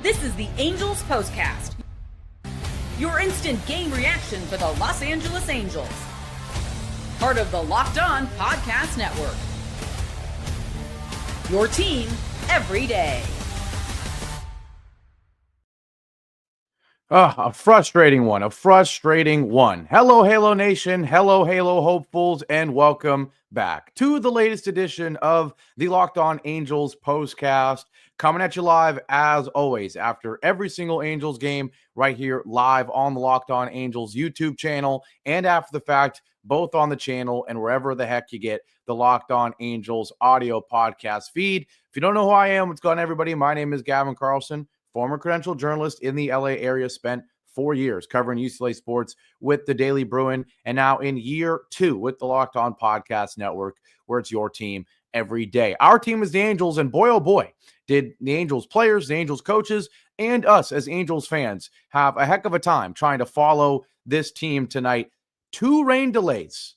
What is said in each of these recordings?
This is the Angels POSTCAST, your instant game reaction for the Los Angeles Angels. Part of the Locked On Podcast Network. Your team every day. A frustrating one. Hello, Halo Nation. Hello, Halo hopefuls, and welcome back to the latest edition of the Locked On Angels POSTCAST. Coming at you live, as always, after every single Angels game, right here live on the Locked On Angels YouTube channel, and after the fact, both on the channel and wherever the heck you get the Locked On Angels audio podcast feed. If you don't know who I am, what's going on, everybody? My name is Gavin Carlson, former credentialed journalist in the LA area, spent 4 years covering UCLA sports with the Daily Bruin, and now in year 2 with the Locked On Podcast Network, where it's your team every day. Our team is the Angels, and boy, oh boy, did the Angels players, the Angels coaches, and us as Angels fans have a heck of a time trying to follow this team tonight. Two rain delays,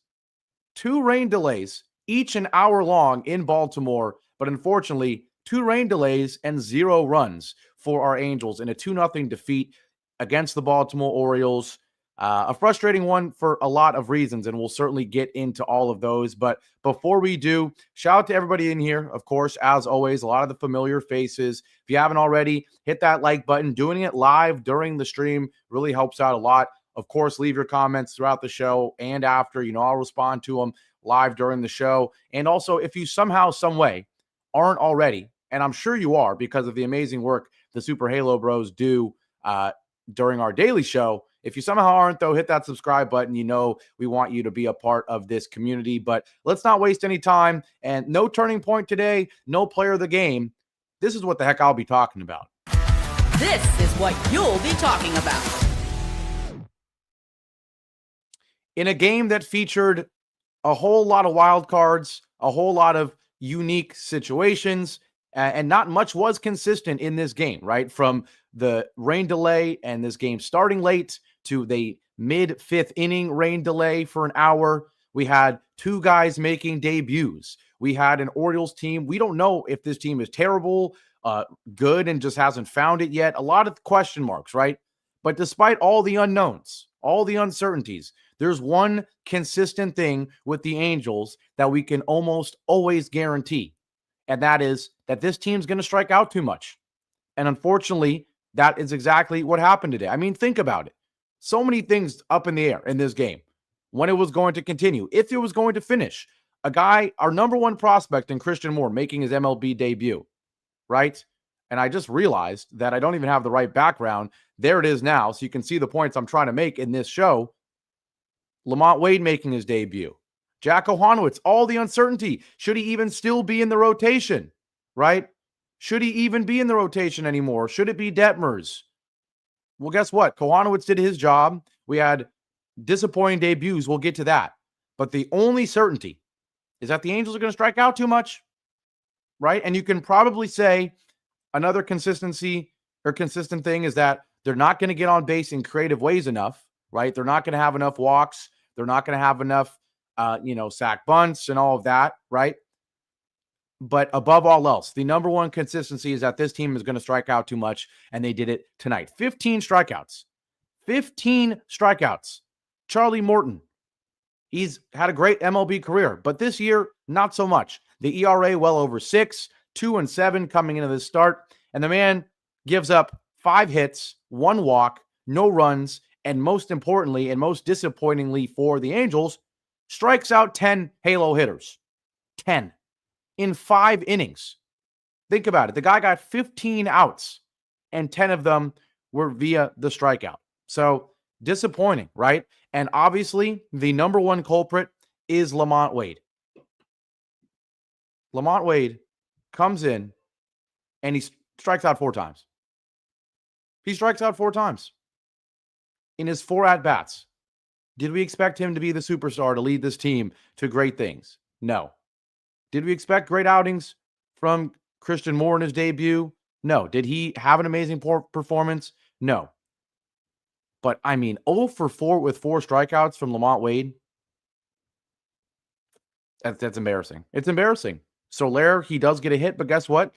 each an hour long in Baltimore, but unfortunately, 2 rain delays and 0 runs for our Angels in a 2-0 defeat against the Baltimore Orioles. A frustrating one for a lot of reasons, and we'll certainly get into all of those. But before we do, shout out to everybody in here. Of course, as always, a lot of the familiar faces. If you haven't already, hit that like button. Doing it live during the stream really helps out a lot. Of course, leave your comments throughout the show and after. I'll respond to them live during the show. And also, if you somehow, some way aren't already, and I'm sure you are because of the amazing work the Super Halo Bros do during our daily show. If you somehow aren't, though, hit that subscribe button. We want you to be a part of this community. But let's not waste any time. And no turning point today, no player of the game. This is what the heck I'll be talking about. This is what you'll be talking about. In a game that featured a whole lot of wild cards, a whole lot of unique situations, and not much was consistent in this game, right? From the rain delay and this game starting late to the mid-5th inning rain delay for an hour. We had 2 guys making debuts. We had an Orioles team. We don't know if this team is terrible, good, and just hasn't found it yet. A lot of question marks, right? But despite all the unknowns, all the uncertainties, there's one consistent thing with the Angels that we can almost always guarantee, and that is that this team's going to strike out too much. And unfortunately, that is exactly what happened today. I mean, think about it. So many things up in the air in this game. When it was going to continue, if it was going to finish. A guy, our number 1 prospect in Christian Moore, making his MLB debut, right? And I just realized that I don't even have the right background. There it is now, so you can see the points I'm trying to make in this show. Lamont Wade making his debut. Jack Ohanowitz, all the uncertainty. Should he even still be in the rotation, right? Should he even be in the rotation anymore? Should it be Detmers? Well, guess what? Kohanowitz did his job. We had disappointing debuts. We'll get to that. But the only certainty is that the Angels are going to strike out too much, right? And you can probably say another consistent thing is that they're not going to get on base in creative ways enough, right? They're not going to have enough walks. They're not going to have enough, sack bunts and all of that, right? But above all else, the number 1 consistency is that this team is going to strike out too much, and they did it tonight. 15 strikeouts. Charlie Morton, he's had a great MLB career, but this year, not so much. The ERA well over 6, 2-7 coming into this start, and the man gives up 5 hits, 1 walk, no runs, and most importantly, and most disappointingly for the Angels, strikes out 10 Halo hitters. 10. In 5 innings. Think about it. The guy got 15 outs, and 10 of them were via the strikeout. So disappointing, right? And obviously, the number 1 culprit is Lamont Wade. Lamont Wade comes in, and he strikes out 4 times. He strikes out 4 times in his 4 at-bats. Did we expect him to be the superstar to lead this team to great things? No. Did we expect great outings from Christian Moore in his debut? No. Did he have an amazing performance? No. But, 0 for 4 with 4 strikeouts from Lamont Wade. That's embarrassing. It's embarrassing. Soler, he does get a hit, but guess what?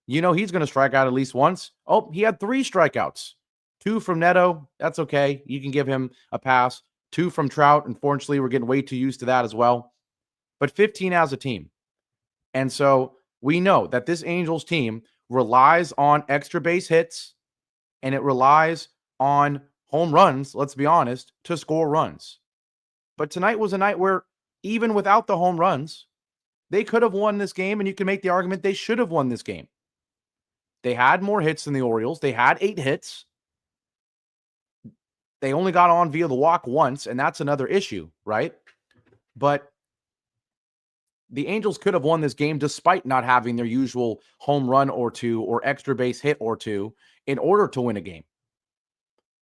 You know he's going to strike out at least once. Oh, he had 3 strikeouts. 2 from Neto. That's okay. You can give him a pass. 2 from Trout. Unfortunately, we're getting way too used to that as well. But 15 as a team. And so we know that this Angels team relies on extra base hits and it relies on home runs, let's be honest, to score runs. But tonight was a night where even without the home runs, they could have won this game, and you can make the argument they should have won this game. They had more hits than the Orioles. They had 8 hits. They only got on via the walk once, and that's another issue, right? But the Angels could have won this game despite not having their usual home run or 2 or extra base hit or 2 in order to win a game.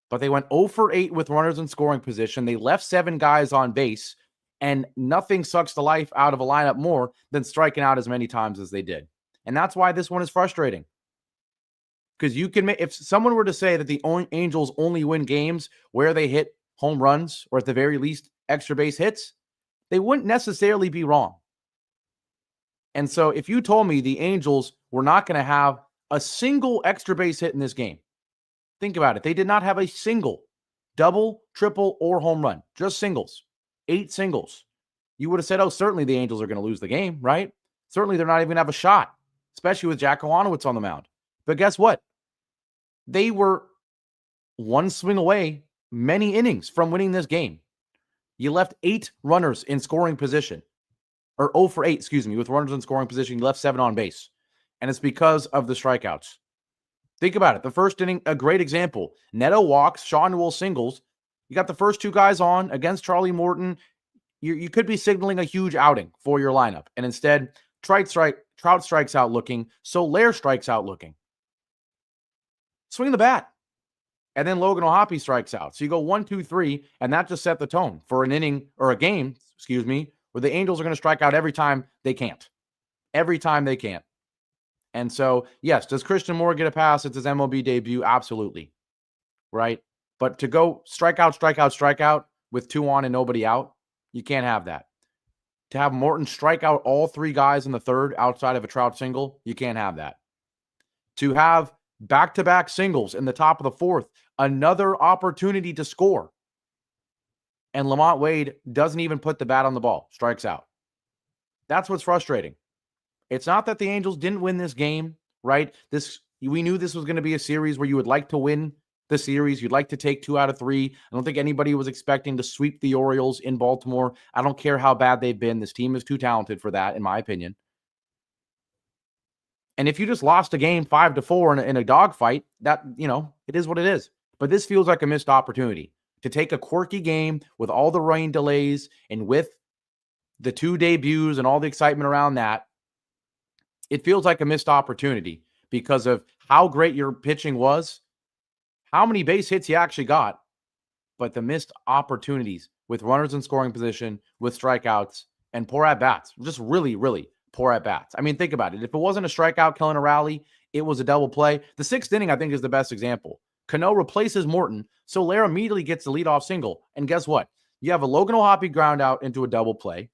But they went 0 for 8 with runners in scoring position. They left 7 guys on base, and nothing sucks the life out of a lineup more than striking out as many times as they did. And that's why this one is frustrating. Because you can if someone were to say that the Angels only win games where they hit home runs or at the very least extra base hits, they wouldn't necessarily be wrong. And so if you told me the Angels were not going to have a single extra base hit in this game, think about it. They did not have a single double, triple, or home run, just singles, 8 singles. You would have said, oh, certainly the Angels are going to lose the game, right? Certainly they're not even going to have a shot, especially with Jack Kowanowitz on the mound. But guess what? They were one swing away many innings from winning this game. You left 8 runners in scoring position, or 0 for 8, with runners in scoring position. You left 7 on base, and it's because of the strikeouts. Think about it. The first inning, a great example. Neto walks, Sean Newell singles. You got the first 2 guys on against Charlie Morton. You could be signaling a huge outing for your lineup, and instead, Trout strikes out looking, Soler strikes out looking. Swing the bat. And then Logan O'Hoppe strikes out. So you go 1, 2, 3, and that just set the tone for an inning or a game, where the Angels are going to strike out every time they can't. Every time they can't. And so, yes, does Christian Moore get a pass? It's his MLB debut. Absolutely. Right? But to go strikeout with 2 on and nobody out, you can't have that. To have Morton strike out all 3 guys in the third outside of a Trout single, you can't have that. To have back-to-back singles in the top of the 4th, another opportunity to score. And Lamont Wade doesn't even put the bat on the ball, strikes out. That's what's frustrating. It's not that the Angels didn't win this game, right? We knew this was going to be a series where you would like to win the series. You'd like to take 2 out of 3. I don't think anybody was expecting to sweep the Orioles in Baltimore. I don't care how bad they've been. This team is too talented for that, in my opinion. And if you just lost a game 5-4 in a dogfight, that, it is what it is. But this feels like a missed opportunity to take a quirky game with all the rain delays and with the 2 debuts and all the excitement around that. It feels like a missed opportunity because of how great your pitching was, how many base hits you actually got, but the missed opportunities with runners in scoring position, with strikeouts, and poor at-bats. Just really, really poor at-bats. I mean, think about it. If it wasn't a strikeout killing a rally, it was a double play. The 6th inning, I think, is the best example. Cano replaces Morton, Soler immediately gets the leadoff single. And guess what? You have a Logan O'Hoppe ground out into a double play.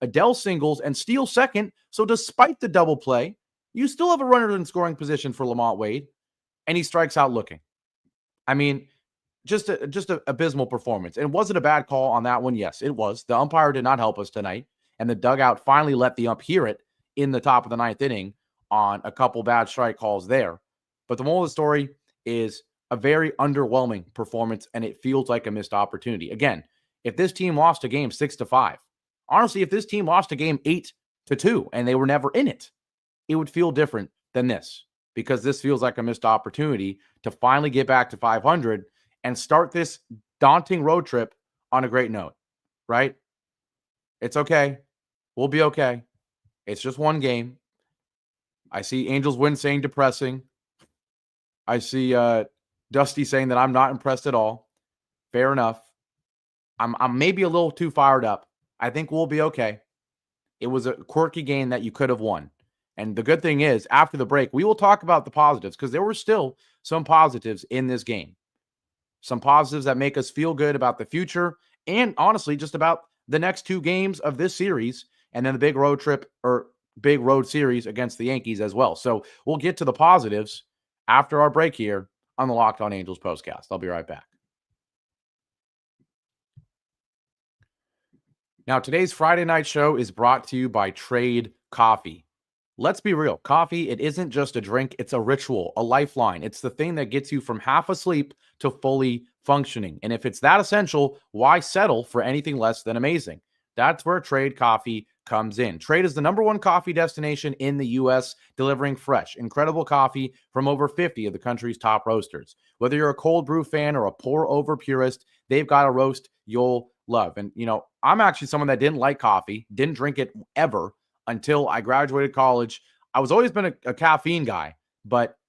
Adele singles and steals second. So despite the double play, you still have a runner in scoring position for Lamont Wade, and he strikes out looking. I mean, just a abysmal performance. And was it a bad call on that one? Yes, it was. The umpire did not help us tonight, and the dugout finally let the ump hear it in the top of the 9th inning on a couple bad strike calls there. But the moral of the story is a very underwhelming performance, and it feels like a missed opportunity. Again, if this team lost a game 6-5, honestly, if this team lost a game 8-2 and they were never in it, it would feel different than this, because this feels like a missed opportunity to finally get back to 500 and start this daunting road trip on a great note, right? It's okay. We'll be okay. It's just one game. I see Angels win saying depressing. I see Dusty saying that I'm not impressed at all. Fair enough. I'm maybe a little too fired up. I think we'll be okay. It was a quirky game that you could have won. And the good thing is, after the break, we will talk about the positives, because there were still some positives in this game. Some positives that make us feel good about the future and honestly just about the next 2 games of this series and then the big road trip, or big road series against the Yankees as well. So we'll get to the positives after our break here on the Locked On Angels postcast. I'll be right back. Now, today's Friday night show is brought to you by Trade Coffee. Let's be real. Coffee, it isn't just a drink. It's a ritual, a lifeline. It's the thing that gets you from half asleep to fully functioning. And if it's that essential, why settle for anything less than amazing? That's where Trade Coffee comes in. Trade is the #1 coffee destination in the U.S., delivering fresh, incredible coffee from over 50 of the country's top roasters. Whether you're a cold brew fan or a pour over purist, they've got a roast you'll love. And, I'm actually someone that didn't like coffee, didn't drink it ever until I graduated college. I was always been a caffeine guy, but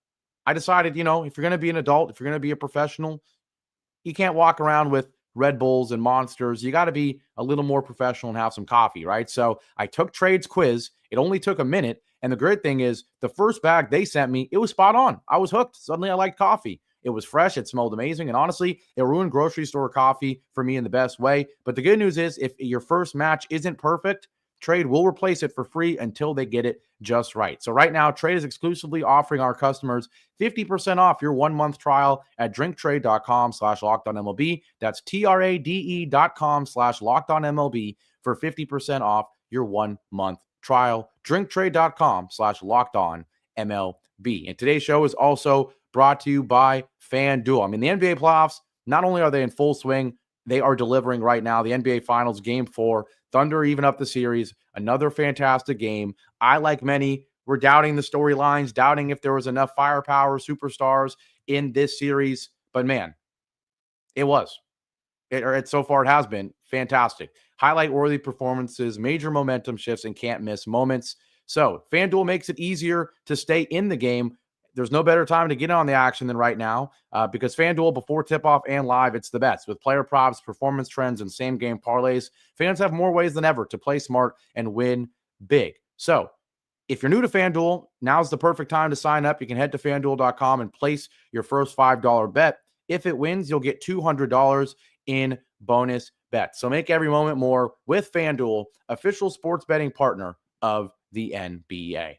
I decided, if you're going to be an adult, if you're going to be a professional, you can't walk around with Red Bulls and Monsters. You got to be a little more professional and have some coffee, right? So I took Trade's quiz. It only took a minute. And the great thing is the first bag they sent me, it was spot on. I was hooked. Suddenly I liked coffee. It was fresh. It smelled amazing. And honestly, it ruined grocery store coffee for me in the best way. But the good news is if your first match isn't perfect, Trade will replace it for free until they get it just right. So right now, Trade is exclusively offering our customers 50% off your 1-month trial at drinktrade.com/lockedonmlb. That's TRADE.com/lockedonmlb for 50% off your 1-month trial. Drinktrade.com/lockedonmlb. And today's show is also brought to you by FanDuel. I mean, the NBA playoffs, not only are they in full swing, they are delivering right now. The NBA Finals, Game 4, Thunder even up the series. Another fantastic game. I, like many, were doubting the storylines, doubting if there was enough firepower, superstars in this series. But man, it was. So far it has been fantastic. Highlight-worthy performances, major momentum shifts, and can't-miss moments. So FanDuel makes it easier to stay in the game. There's no better time to get on the action than right now because FanDuel, before tip-off and live, it's the best. With player props, performance trends, and same-game parlays, fans have more ways than ever to play smart and win big. So if you're new to FanDuel, now's the perfect time to sign up. You can head to FanDuel.com and place your first $5 bet. If it wins, you'll get $200 in bonus bets. So make every moment more with FanDuel, official sports betting partner of the NBA.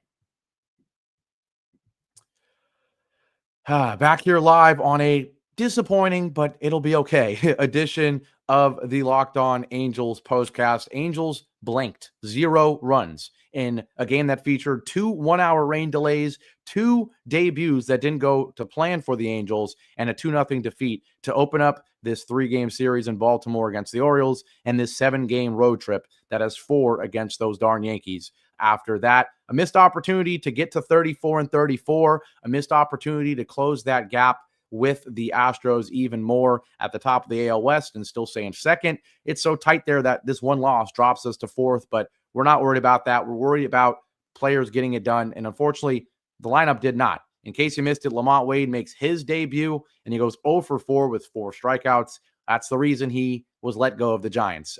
Back here live on a disappointing, but it'll be okay, edition of the Locked On Angels postcast. Angels blanked 0 runs in a game that featured 2 one-hour rain delays, 2 debuts that didn't go to plan for the Angels, and a 2-0 defeat to open up this 3-game series in Baltimore against the Orioles and this 7-game road trip that has 4 against those darn Yankees. After that, a missed opportunity to get to 34-34, a missed opportunity to close that gap with the Astros even more at the top of the AL West and still stay in second. It's so tight there that this one loss drops us to 4th, but we're not worried about that. We're worried about players getting it done, and unfortunately, the lineup did not. In case you missed it, Lamont Wade makes his debut, and he goes 0 for 4 with 4 strikeouts. That's the reason he was let go of the Giants.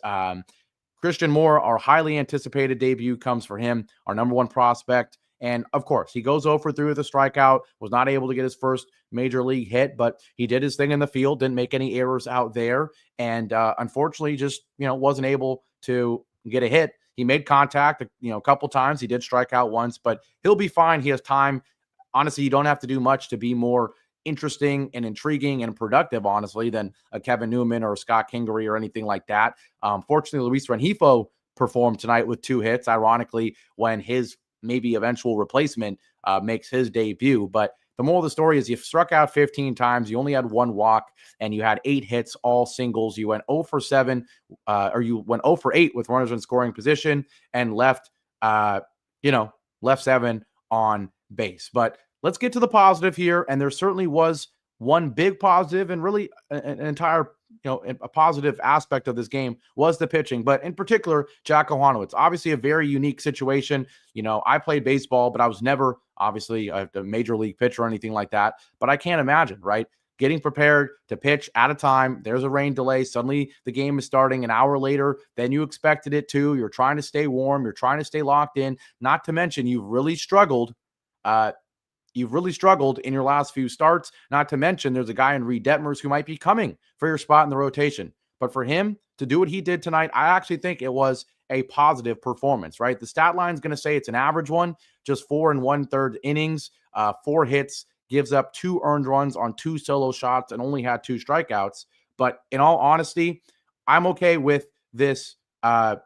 Christian Moore, our highly anticipated debut, comes for him, our #1 prospect. And, of course, he goes 0 for 3 with a strikeout, was not able to get his first major league hit, but he did his thing in the field, didn't make any errors out there, and unfortunately just, wasn't able to get a hit. He made contact, a couple times. He did strike out once, but he'll be fine. He has time. Honestly, you don't have to do much to be more interesting and intriguing and productive, honestly, than a Kevin Newman or a Scott Kingery or anything like that. Fortunately, Luis Rengifo performed tonight with 2 hits, ironically, when his maybe eventual replacement makes his debut. But the moral of the story is you struck out 15 times, you only had 1 walk, and you had 8 hits, all singles. You went 0 for 7, or you went 0 for 8 with runners in scoring position and left 7 on base. But let's get to the positive here. And there certainly was one big positive, and really an entire, a positive aspect of this game was the pitching, but in particular, Jack Ohanowitz. Obviously a very unique situation. I played baseball, but I was never obviously a major league pitcher or anything like that. But I can't imagine, right? Getting prepared to pitch at a time. There's a rain delay. Suddenly the game is starting an hour later than you expected it to. You're trying to stay warm. You're trying to stay locked in. Not to mention you've really struggled. You've really struggled in your last few starts. Not to mention there's a guy in Reed Detmers who might be coming for your spot in the rotation. But for him to do what he did tonight, I actually think it was a positive performance, right? The stat line is going to say it's an average one, just 4 1/3 innings, 4 hits, gives up 2 earned runs on 2 solo shots, and only had 2 strikeouts. But in all honesty, I'm okay with this. I'm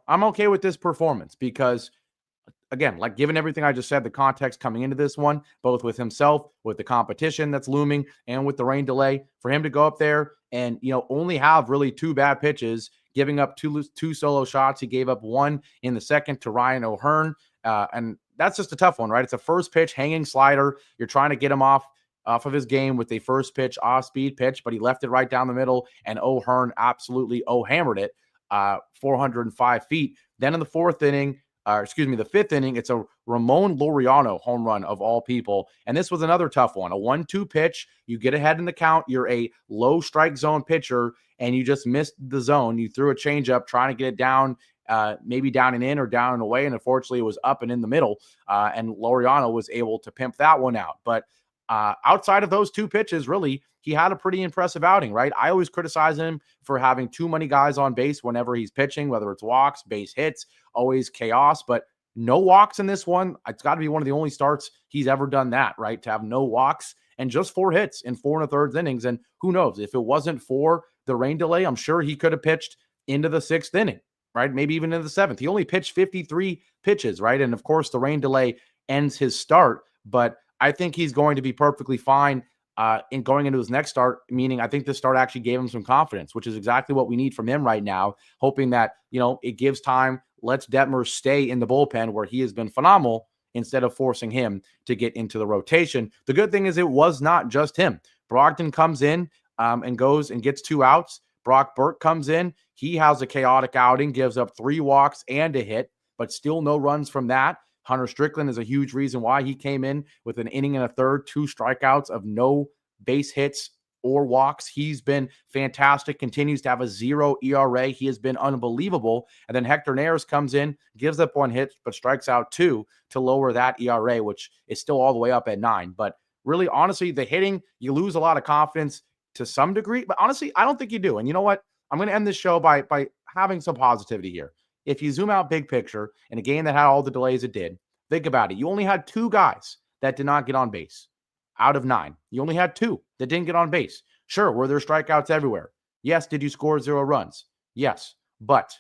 okay with this performance because, again, like given everything I just said, the context coming into this one, both with himself, with the competition that's looming, and with the rain delay, for him to go up there and, only have really 2 bad pitches, giving up two solo shots. He gave up 1 in the second to Ryan O'Hearn. And that's just a tough one, right? It's a first pitch hanging slider. You're trying to get him off of his game with a first pitch off-speed pitch, but he left it right down the middle, and O'Hearn absolutely hammered it 405 feet. Then in the the 5th inning, it's a Ramon Laureano home run of all people. And this was another tough one, a 1-2 pitch. You get ahead in the count. You're a low strike zone pitcher, and you just missed the zone. You threw a changeup trying to get it down, maybe down and in or down and away. And unfortunately, it was up and in the middle. And Laureano was able to pimp that one out. But outside of those 2 pitches, really, he had a pretty impressive outing, right? I always criticize him for having too many guys on base whenever he's pitching, whether it's walks, base hits, always chaos, but no walks in this one. It's got to be one of the only starts he's ever done that, right? To have no walks and just 4 hits in 4 1/3 innings. And who knows, if it wasn't for the rain delay, I'm sure he could have pitched into the 6th inning, right? Maybe even into the 7th. He only pitched 53 pitches, right? And of course, the rain delay ends his start, but I think he's going to be perfectly fine in going into his next start, meaning I think this start actually gave him some confidence, which is exactly what we need from him right now, hoping that, it gives time, lets Detmer stay in the bullpen where he has been phenomenal instead of forcing him to get into the rotation. The good thing is it was not just him. Brogdon comes in and goes and gets 2 outs. Brock Burke comes in. He has a chaotic outing, gives up 3 walks and a hit, but still no runs from that. Hunter Strickland is a huge reason why he came in with an inning and a third, 2 strikeouts of no base hits or walks. He's been fantastic, continues to have a 0 ERA. He has been unbelievable. And then Hector Neris comes in, gives up 1 hit, but strikes out 2 to lower that ERA, which is still all the way up at 9. But really, honestly, the hitting, you lose a lot of confidence to some degree. But honestly, I don't think you do. And you know what? I'm going to end this show by having some positivity here. If you zoom out big picture in a game that had all the delays it did, think about it. You only had 2 guys that did not get on base out of 9. You only had 2 that didn't get on base. Sure, were there strikeouts everywhere? Yes. Did you score 0 runs? Yes. But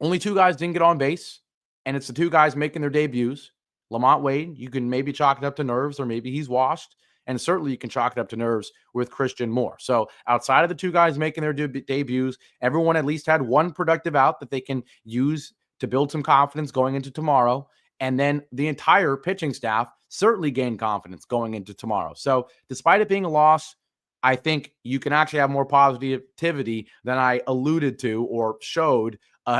only 2 guys didn't get on base, and it's the 2 guys making their debuts. Lamont Wade, you can maybe chalk it up to nerves, or maybe he's washed. And certainly you can chalk it up to nerves with Christian Moore. So outside of the 2 guys making their debuts, everyone at least had 1 productive out that they can use to build some confidence going into tomorrow. And then the entire pitching staff certainly gained confidence going into tomorrow. So despite it being a loss, I think you can actually have more positivity than I alluded to or showed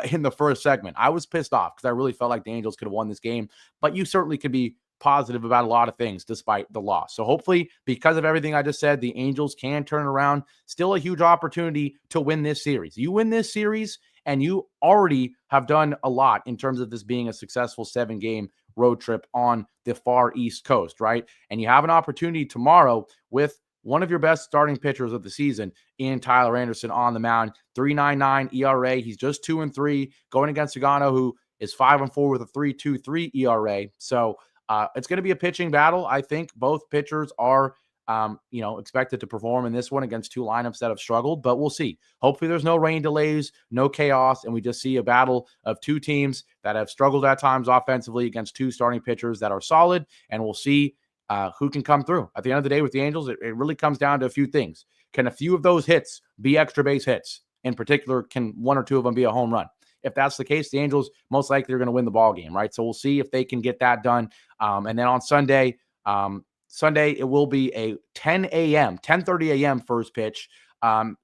in the first segment. I was pissed off because I really felt like the Angels could have won this game, but you certainly could be positive about a lot of things despite the loss. So hopefully, because of everything I just said, the Angels can turn around. Still a huge opportunity to win this series. You win this series, and you already have done a lot in terms of this being a successful 7-game road trip on the far East Coast, right? And you have an opportunity tomorrow with one of your best starting pitchers of the season in Tyler Anderson on the mound. 3.99 ERA. He's just 2-3 going against Sagano, who is 5-4 with a 3.23 ERA. So it's going to be a pitching battle. I think both pitchers are, expected to perform in this one against 2 lineups that have struggled, but we'll see. Hopefully there's no rain delays, no chaos, and we just see a battle of 2 teams that have struggled at times offensively against 2 starting pitchers that are solid, and we'll see who can come through. At the end of the day with the Angels, it really comes down to a few things. Can a few of those hits be extra base hits? In particular, can 1 or 2 of them be a home run? If that's the case, the Angels most likely are going to win the ball game, right? So we'll see if they can get that done. And then on Sunday, it will be a 10:30 a.m. first pitch.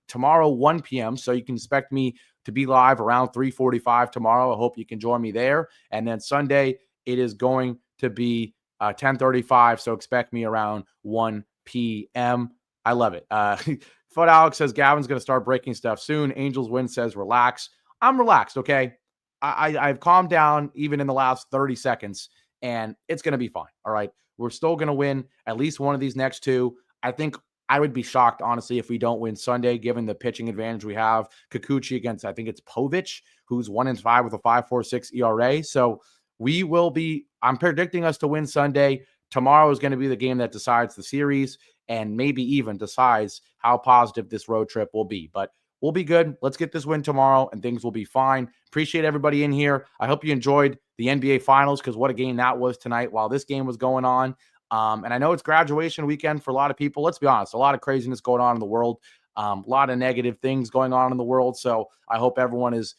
Tomorrow, 1 p.m. So you can expect me to be live around 3:45 tomorrow. I hope you can join me there. And then Sunday, it is going to be 10:35. So expect me around 1 p.m. I love it. Fud Alex says Gavin's going to start breaking stuff soon. Angels win says relax. I'm relaxed, okay? I've calmed down even in the last 30 seconds, and it's going to be fine, all right? We're still going to win at least one of these next 2. I think I would be shocked, honestly, if we don't win Sunday, given the pitching advantage we have. Kikuchi against, I think it's Povich, who's 1-5 with a 5.46 ERA. So we will be, I'm predicting us to win Sunday. Tomorrow is going to be the game that decides the series and maybe even decides how positive this road trip will be. But we'll be good. Let's get this win tomorrow and things will be fine. Appreciate everybody in here. I hope you enjoyed the NBA Finals, because what a game that was tonight while this game was going on. And I know it's graduation weekend for a lot of people. Let's be honest, a lot of craziness going on in the world, a lot of negative things going on in the world. So I hope everyone is,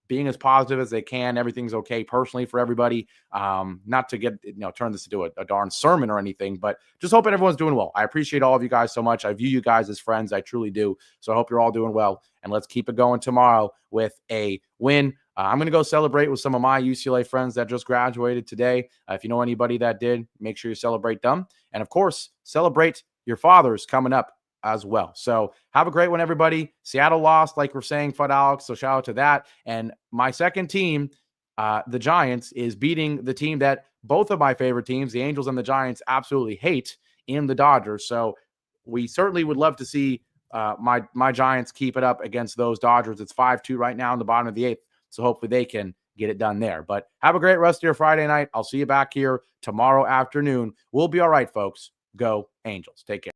being as positive as they can. Everything's okay personally for everybody. Not to get, turn this into a darn sermon or anything, but just hoping everyone's doing well. I appreciate all of you guys so much. I view you guys as friends. I truly do. So I hope you're all doing well, and let's keep it going tomorrow with a win. I'm going to go celebrate with some of my UCLA friends that just graduated today. If you know anybody that did, make sure you celebrate them. And of course, celebrate your fathers coming up as well. So have a great one, everybody. Seattle lost, like we're saying, Fud Alex. So shout out to that. And my second team, the Giants, is beating the team that both of my favorite teams, the Angels and the Giants, absolutely hate, in the Dodgers. So we certainly would love to see my Giants keep it up against those Dodgers. It's 5-2 right now in the bottom of the 8th. So hopefully they can get it done there. But have a great rest of your Friday night. I'll see you back here tomorrow afternoon. We'll be all right, folks. Go Angels. Take care.